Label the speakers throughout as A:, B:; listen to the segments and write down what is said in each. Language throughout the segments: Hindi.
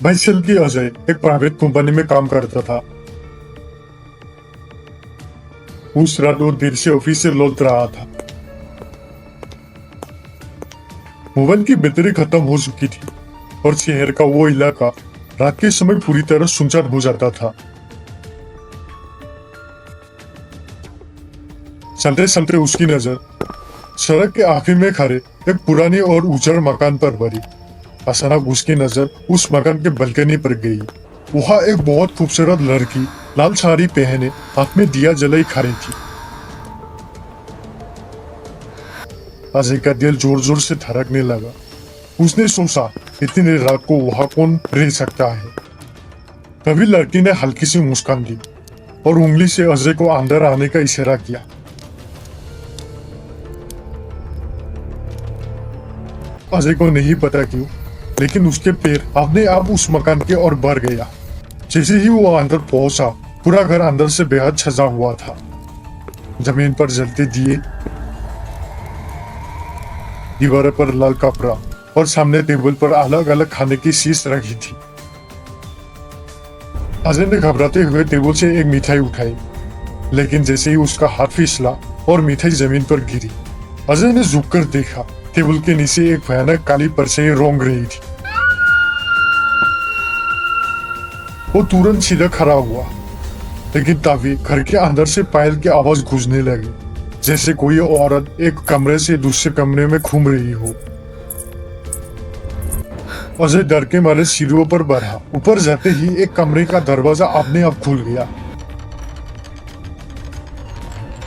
A: भाई की अजय एक प्राइवेट कंपनी में काम करता था। उस रात वो देर से ऑफिस से लौट रहा था। मोबाइल की बैटरी खत्म हो चुकी थी और शहर का वो इलाका रात के समय पूरी तरह सुनसान हो जाता था। चलते चलते उसकी नजर सड़क के आखिर में खड़े एक पुराने और उजड़ मकान पर पड़ी। अचानक उसकी नजर उस मकान के बालकनी पर गई। वहां एक बहुत खूबसूरत लड़की लाल साड़ी पहने हाथ में दिया जलाई खड़ी थी। अजय का दिल जोर जोर से धड़कने लगा। उसने सोचा इतनी रात को वहां कौन रह सकता है। तभी लड़की ने हल्की सी मुस्कान दी और उंगली से अजय को अंदर आने का इशारा किया। अजय को नहीं पता क्यों, लेकिन उसके पैर अपने आप उस मकान के ओर बढ़ गया। जैसे ही वो अंदर पहुंचा, पूरा घर अंदर से बेहद सजा हुआ था। जमीन पर जलते दिए, दीवार पर लाल कपड़ा और सामने टेबल पर अलग अलग खाने की चीज रखी थी। अजय ने घबराते हुए टेबल से एक मिठाई उठाई, लेकिन जैसे ही उसका हाथ फिसला और मिठाई जमीन पर गिरी, अजय ने झुककर देखा। टेबल के नीचे एक भयानक काली परछाई रोंग रही थी। वो तुरंत सीधा खड़ा हुआ, लेकिन तभी घर के अंदर से पायल की आवाज गूंजने लगी, जैसे कोई औरत एक कमरे से दूसरे कमरे में घूम रही हो। अजय डर के मारे सीढ़ियों पर बढ़ा। ऊपर जाते ही एक कमरे का दरवाजा अपने आप खुल गया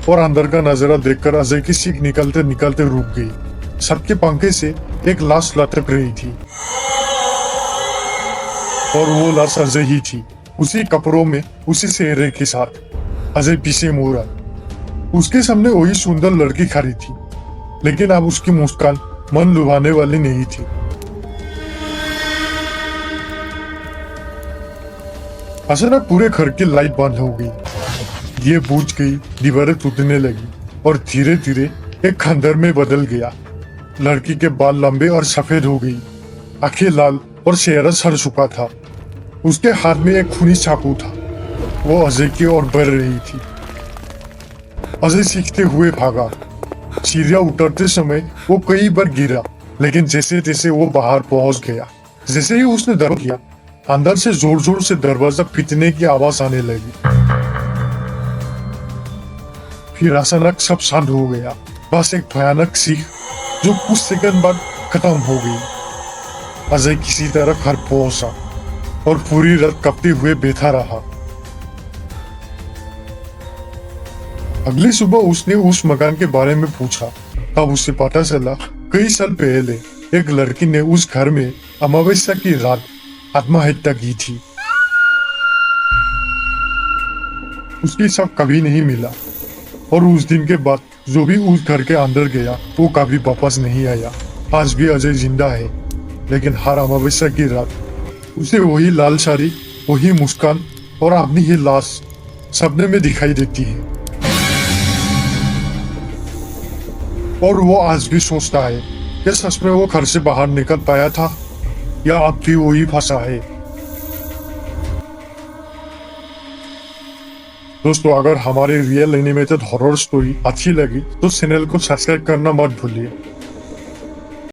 A: और अंदर का नजारा देखकर अजय की सीख निकलते निकलते रुक गई। छत के पंखे से एक लाश लटक रही थी और वो लाश अजय ही थी, उसी कपड़ों में, उसी चेहरे के साथ। अजय पीछे मुड़ा। उसके सामने वही सुंदर लड़की खड़ी थी, लेकिन अब उसकी मुस्कान मन लुभाने वाली नहीं थी। अचानक पूरे घर की लाइट बंद हो गई, ये बुझ गई, दीवारें टूटने लगी और धीरे धीरे एक खंडर में बदल गया। लड़की के बाल लंबे और सफेद हो गई, आंखें लाल और चेहरा सड़ चुका था। उसके हाथ में एक खूनी चाकू था। वो अजय की ओर बढ़ रही थी। अजय चीखते हुए भागा। सीढ़ियां उतरते समय वो कई बार गिरा, लेकिन जैसे तैसे वो बाहर पहुंच गया। जैसे ही उसने दरवाजा किया, अंदर से जोर जोर से दरवाजा पीटने की आवाज आने लगी। फिर अचानक सब शांत हो गया, बस एक भयानक चीख जो कुछ सेकंड बाद खत्म हो गई। अजय किसी तरह घर पहुंचा और पूरी रात कांपते हुए बैठा रहा। अगली सुबह उसने उस मकान के बारे में पूछा। तब उसे पता चला कई साल पहले एक लड़की ने उस घर में अमावस्या की रात आत्महत्या की थी। उसकी शव कभी नहीं मिला और उस दिन के बाद जो भी उस घर के अंदर गया वो कभी वापस नहीं आया। आज भी अजय जिंदा है, लेकिन हर अमावस्या की रात उसे वही लाल साड़ी, वही मुस्कान और अपनी ही लाश सपने में दिखाई देती है। और वो आज भी सोचता है कि सच में वो घर से बाहर निकल पाया था या अब भी वही फंसा है। दोस्तों, अगर हमारी रियल एनिमेटेड हॉरर स्टोरी अच्छी लगी तो चैनल को सब्सक्राइब करना मत भूलिए।